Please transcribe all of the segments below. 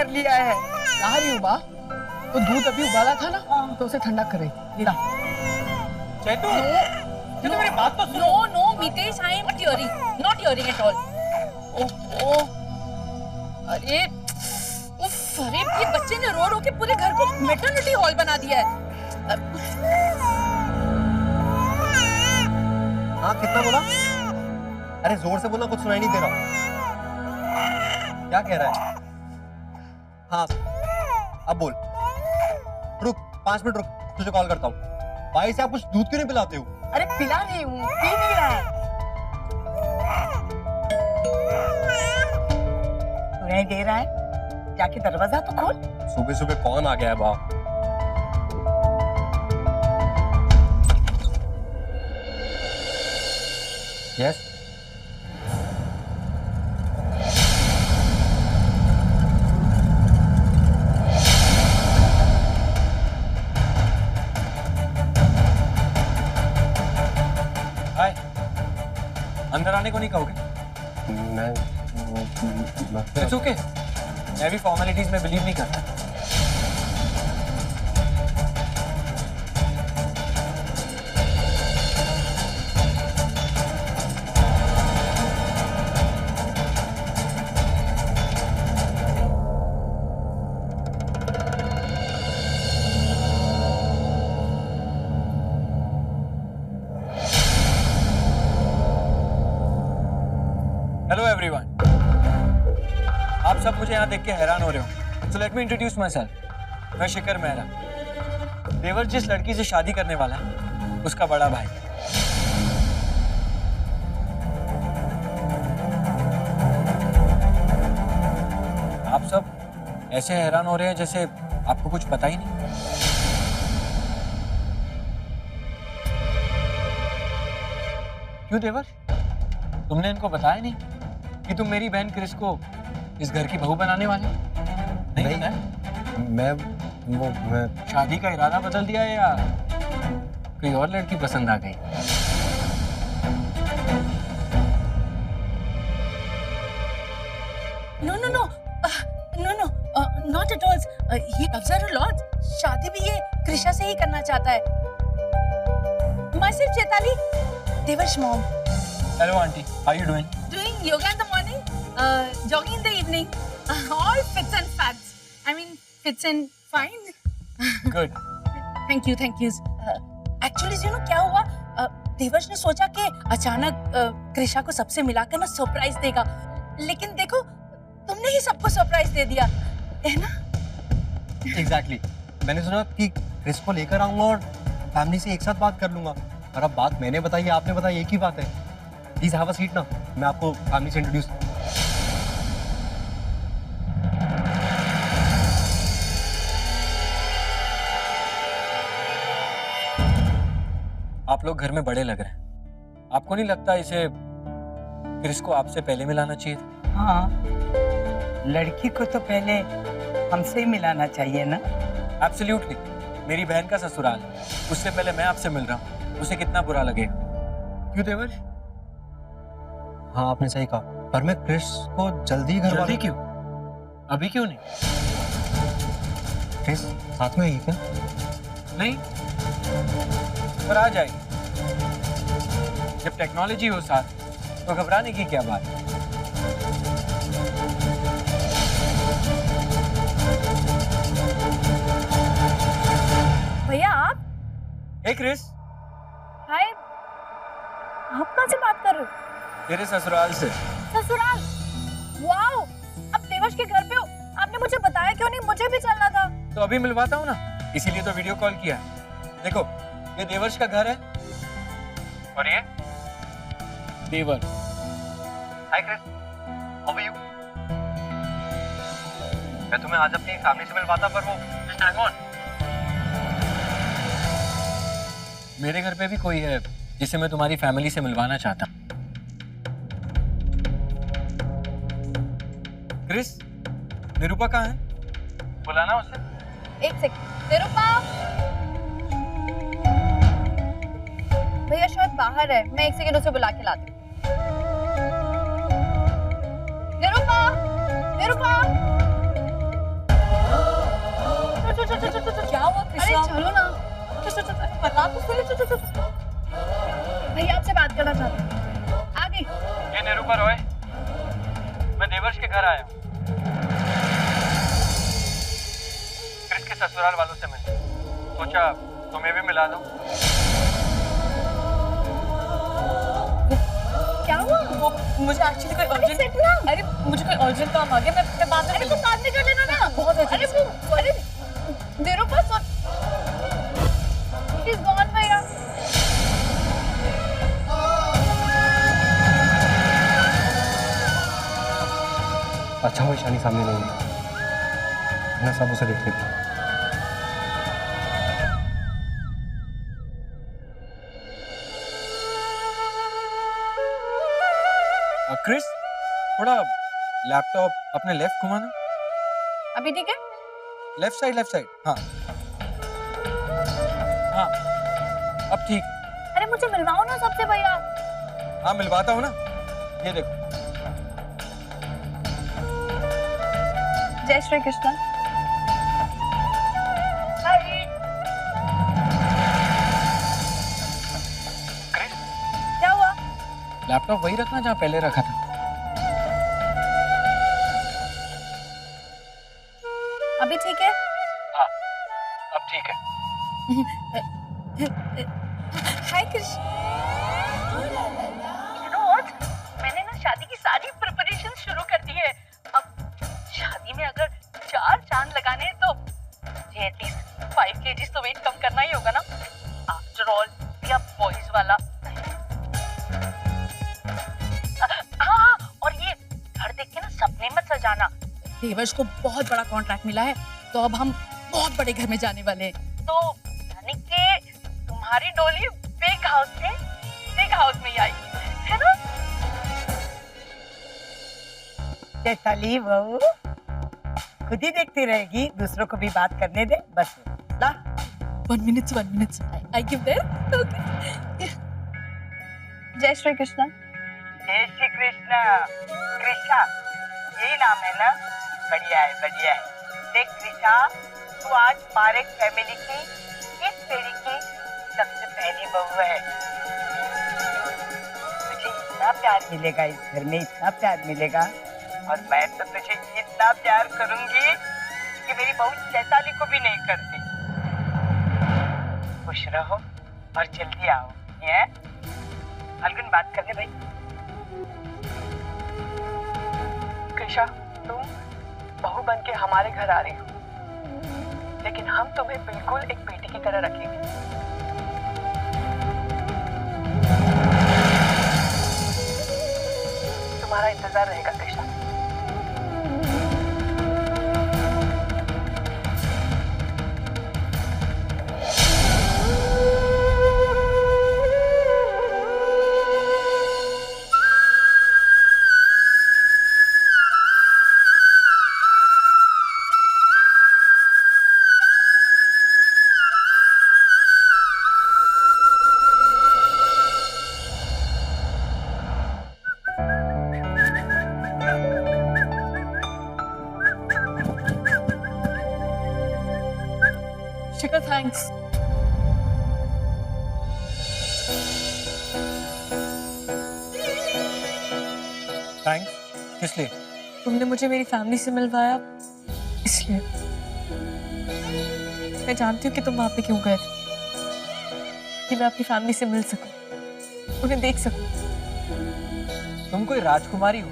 कर लिया है। ला रही हूँ माँ। तो दूध अभी उबाला था ना, तो उसे ठंडा करे। ला। चैतू, तो मेरी बात तो सुनो। No, Mitesh, I am not hearing at all. ओह, अरे, उफ, अरे ये बच्चे ने रो रो के पूरे घर को मैटरनिटी हॉल बना दिया है। हाँ, कितना बोला? अरे जोर से बोलना, कुछ सुनाई नहीं दे रहा। क्या कह रहा है? हाँ, अब बोल। रुक, 5 मिनट रुक, तुझे कॉल करता हूँ। भाई से आप कुछ दूध क्यों नहीं पिलाते हो? अरे पिला नहीं हूँ, पी नहीं रहा है। सुनाई दे रहा है? जाके दरवाजा तो खोल। सुबह सुबह कौन आ गया है बाप? यस। हाय, अंदर आने को नहीं कहोगे? इट्स ओके, मैं भी फॉर्मेलिटीज में बिलीव नहीं करता। हेलो एवरीवन, आप सब मुझे यहाँ देख के हैरान हो रहे हो। So let me introduce my self. मैं शिखर मेहरा, देवर जिस लड़की से शादी करने वाला है उसका बड़ा भाई। आप सब ऐसे हैरान हो रहे हैं जैसे आपको कुछ पता ही नहीं। क्यों देवर, तुमने इनको बताया नहीं कि तुम मेरी बहन क्रिस को इस घर की बहू बनाने वाले? नहीं बताया? मैं शादी का इरादा बदल दिया है या कोई और लड़की पसंद आ गई? No, not at all. He loves her a lot. शादी भी ये कृषा से ही करना चाहता है। Myself Chaitali, Devar's mom. Hello aunty, how you doing? Doing yoga in the morning, jogging in the evening. All fits and fats. I mean, fits and fine. Good. Thank you. Actually, you know क्या हुआ? देवर्ष ने सोचा कि अचानक कृषा को सबसे मिलाकर ना सरप्राइज देगा, लेकिन देखो तुमने ही सबको सरप्राइज दे दिया, है ना? एग्जैक्टली। मैंने सुना कि क्रिस को लेकर आऊंगा और फैमिली से एक साथ बात कर लूंगा। और अब बात मैंने बताई, आपने बताई, एक ही बात है। प्लीज हैव अ सीट ना, मैं आपको फैमिली से इंट्रोड्यूस। आप लोग घर में बड़े लग रहे हैं। आपको नहीं लगता इसे क्रिस को आपसे पहले मिलाना चाहिए था? हाँ, लड़की को तो पहले हमसे ही मिलाना चाहिए ना। एब्सोल्युटली। मेरी बहन का ससुराल है, उससे पहले मैं आपसे मिल रहा हूँ, उसे कितना बुरा लगेगा। क्यों देवर? हाँ, आपने सही कहा, पर मैं क्रिस को जल्दी घर जल्दी क्यों? अभी क्यों नहीं? क्रिस साथ में आएगी क्या? नहीं, पर आ जाएगी। जब टेक्नोलॉजी हो साथ तो घबराने की क्या बात है? भैया आप? हे क्रिस, हाय, आप कहाँ से बात कर रहे हो? तेरे ससुराल से। ससुराल? वाओ, अब देवर्ष के घर पे हो। आपने मुझे बताया क्यों नहीं? मुझे भी चलना था। तो अभी मिलवाता हूँ ना, इसीलिए तो वीडियो कॉल किया। देखो, ये देवर्ष का घर है और ये देवर। हाय क्रिस, हाउ आर यू? मैं तुम्हें आज अपनी फैमिली से मिलवाता, पर वो जस्ट हैंग ऑन। मेरे घर पे भी कोई है जिसे मैं तुम्हारी फैमिली से मिलवाना चाहता हूँ। क्रिस, निरूपा कहाँ है? बुलाना उसे। एक सेकंड, निरूपा। भैया शायद बाहर है, मैं एक सेकंड उसे बुला के लाती हूँ। निरूपा, निरूपा, चलो ना। बता तो सही। भैया आपसे बात करना चाहते हैं। आगे। ये निरूपा रॉय, मैं देवर्ष के घर आया हूँ क्रिस के ससुराल वालों से मिलने। सोचा तुम्हें भी मिला दूं। क्या हुआ? वो मुझे एक्चुअली कोई अर्जेंट, अरे मुझे कोई अर्जेंट काम आ गया, मैं बाद में अरे तो बाद में कर लेना ना। बहुत अरे वो अरे निरूपा सो He's gone भैया। अच्छा हुआ ईशानी सामने नहीं है, मैं सब उसे देख लेती। क्रिस, थोड़ा लैपटॉप अपने लेफ्ट घुमाना। अभी ठीक है? लेफ्ट साइड, हाँ हाँ, अब ठीक। अरे मुझे मिलवाओ ना सबसे भैया। हाँ मिलवाता हूँ ना, ये देखो। जय श्री कृष्ण। क्रिस, क्या हुआ? लैपटॉप वही रखना जहाँ पहले रखा था। अभी ठीक है? हाँ, अब ठीक है। हाय कृष। You know what? मैंने ना शादी की सारी प्रिपरेशन शुरू कर दी है। अब शादी में अगर 4 चांद लगाने हैं तो मुझे एटलीस्ट 5 kg तो वेट कम करना ही होगा ना। आफ्टर ऑल या बॉयज वाला। हाँ, और ये घर देख के ना सपने मत सजाना। देवर्ष को बहुत बड़ा कॉन्ट्रैक्ट मिला है, तो अब हम बहुत बड़े घर में जाने वाले हैं। तो यानी कि तुम्हारी डोली बिग हाउस में ही आई है ना? चैताली बहू खुद ही देखती रहेगी, दूसरों को भी बात करने दे बस। ला 1 minute I give there। Okay। जय श्री कृष्ण। जय श्री कृष्ण। कृष्णा यही नाम है ना? बढ़िया है बढ़िया है। देख कृष्णा, तू आज पारेख फैमिली की इस पीढ़ी की सबसे पहली बहू है। तुझे इतना प्यार मिलेगा इस घर में, इतना प्यार मिलेगा, और मैं तो तुझे इतना प्यार करूंगी कि मेरी बहू चैताली को भी नहीं करती। खुश रहो और जल्दी आओ। ये फाल्गुन बात करने भाई। कृषा, तुम बहू बन के हमारे घर आ रही हो, लेकिन हम तुम्हें बिल्कुल एक बेटी की तरह रखेंगे। तुम्हारा इंतजार रहेगा कृष्णा। शिखर थैंक्स। थैंक्स किस लिए? तुमने मुझे मेरी फैमिली से मिलवाया, इसलिए। मैं जानती हूँ कि तुम वहां पे क्यों गए थे, कि मैं अपनी फैमिली से मिल सकूं, उन्हें देख सकूं। तुम कोई राजकुमारी हो,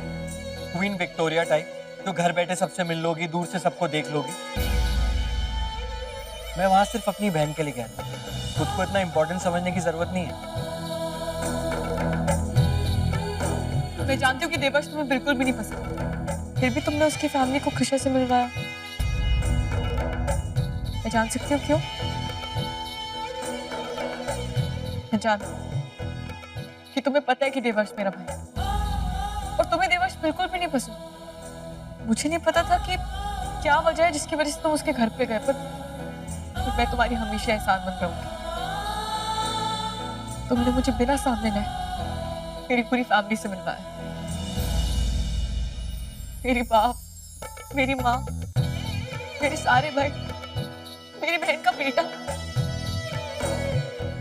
क्वीन विक्टोरिया टाइप, जो घर बैठे सबसे मिल लोगी, दूर से सबको देख लोगी। मैं वहां सिर्फ अपनी बहन के लिए गया था, खुद को इतना इंपॉर्टेंट समझने की जरूरत नहीं है। मैं जानती हूँ कि देवर्ष तुम्हें बिल्कुल भी नहीं पसंद, फिर भी तुमने उसकी फैमिली को कृषा से मिलवाया। मैं जान सकती हूँ क्यों? मैं जानती हूँ कि तुम्हें पता है कि देवर्ष मेरा भाई है, और तुम्हें देवर्ष बिल्कुल भी नहीं पसंद। मुझे नहीं पता था कि क्या वजह है जिसकी वजह से तुम उसके घर पे गए, पर मैं तुम्हारी हमेशा एहसानमंद रहूंगी। तुमने मुझे बिना सामने लाए मेरी पूरी फैमिली से मिलवाया। मेरी बाप, मेरी माँ, मेरे सारे भाई, मेरे मेरी बहन का बेटा।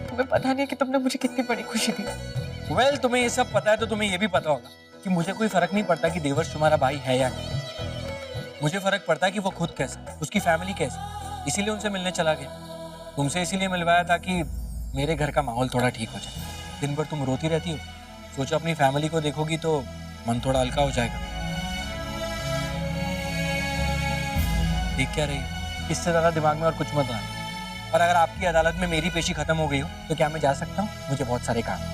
तुम्हें पता नहीं कि तुमने मुझे कितनी बड़ी खुशी दी। वेल, तुम्हें ये सब पता है तो तुम्हें ये भी पता होगा कि मुझे कोई फर्क नहीं पड़ता कि देवर्ष तुम्हारा भाई है या नहीं। मुझे फर्क पड़ता है कि वो खुद कैसा, उसकी फैमिली कैसी। इसीलिए उनसे मिलने चला गया। तुमसे इसीलिए मिलवाया ताकि मेरे घर का माहौल थोड़ा ठीक हो जाए। दिन भर तुम रोती रहती हो, सोचो अपनी फैमिली को देखोगी तो मन थोड़ा हल्का हो जाएगा। देख क्या रही है? इससे ज्यादा दिमाग में और कुछ मत आना। और अगर आपकी अदालत में मेरी पेशी खत्म हो गई हो तो क्या मैं जा सकता हूँ? मुझे बहुत सारे काम हैं।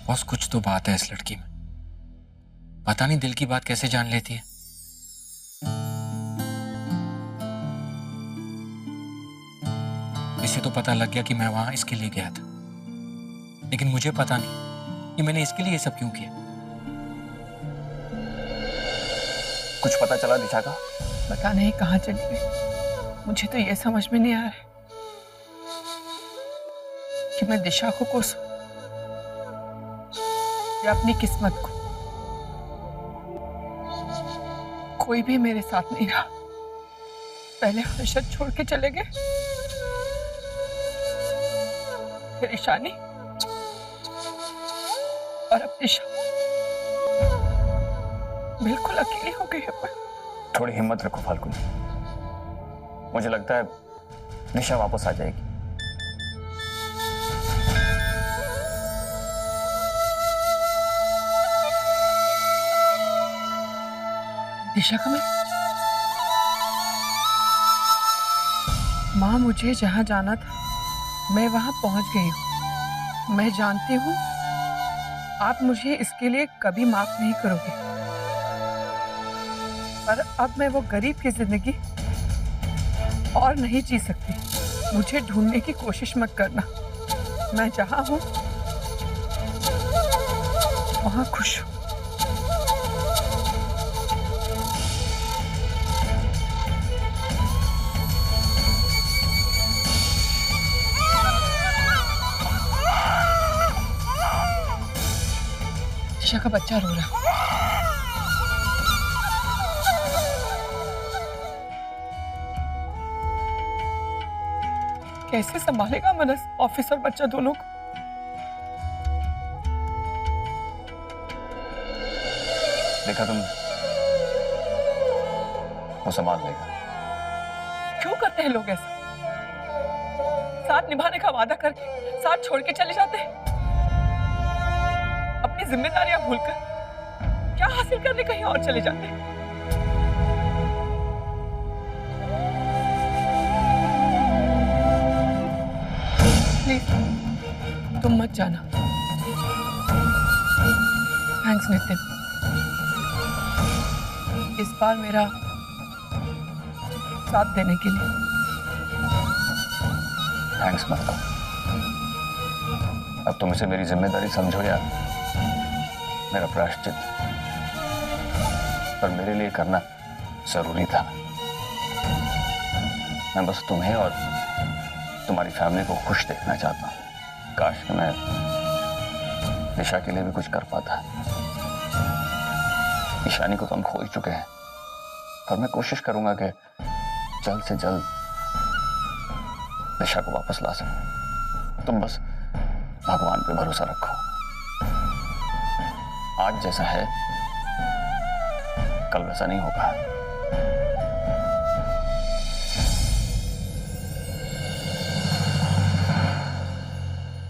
बस कुछ तो बात है इस लड़की में, पता नहीं दिल की बात कैसे जान लेती है। इसे तो पता लग गया कि मैं वहां इसके लिए गया था, लेकिन मुझे पता नहीं कि मैंने इसके लिए ये सब क्यों किया। कुछ पता चला दिशा का? पता नहीं कहाँ चली गई। मुझे तो ये समझ में नहीं आ रहा है कि मैं दिशा को कोसूं या अपनी किस्मत को। कोई भी मेरे साथ नहीं रहा। पहले हर्षद छोड़ के चले गए, फिर ईशानी और अब दिशा। बिल्कुल अकेली हो गई है मैं। थोड़ी हिम्मत रखो फाल्गुनी, मुझे लगता है दिशा वापस आ जाएगी। दिशा का माँ, मुझे जहाँ जाना था मैं वहां पहुंच गई हूँ। मैं जानती हूँ आप मुझे इसके लिए कभी माफ नहीं करोगे, पर अब मैं वो गरीब की जिंदगी और नहीं जी सकती। मुझे ढूंढने की कोशिश मत करना। मैं जहाँ हूँ वहां खुश हूँ। दिशा का बच्चा रो रहा। कैसे संभालेगा मनस ऑफिस और बच्चा दोनों को? देखा तुम, वो संभाल लेगा। क्यों करते हैं लोग ऐसा? साथ निभाने का वादा करके साथ छोड़ के चले जाते हैं। अपनी जिम्मेदारियां भूलकर क्या हासिल करने कहीं और चले जाते हैं। प्लीज तुम मत जाना। थैंक्स नितिन, इस बार मेरा साथ देने के लिए। थैंक्स मत कहो। अब तुम इसे मेरी जिम्मेदारी समझो या मेरा प्रायश्चित, पर मेरे लिए करना जरूरी था। मैं बस तुम्हें और तुम्हारी फैमिली को खुश देखना चाहता हूँ। काश कि मैं दिशा के लिए भी कुछ कर पाता। ईशानी को तो हम खो ही चुके हैं, पर मैं कोशिश करूंगा कि जल्द से जल्द दिशा को वापस ला सकूं। तुम बस भगवान पे भरोसा रखो। आज जैसा है कल वैसा नहीं होगा।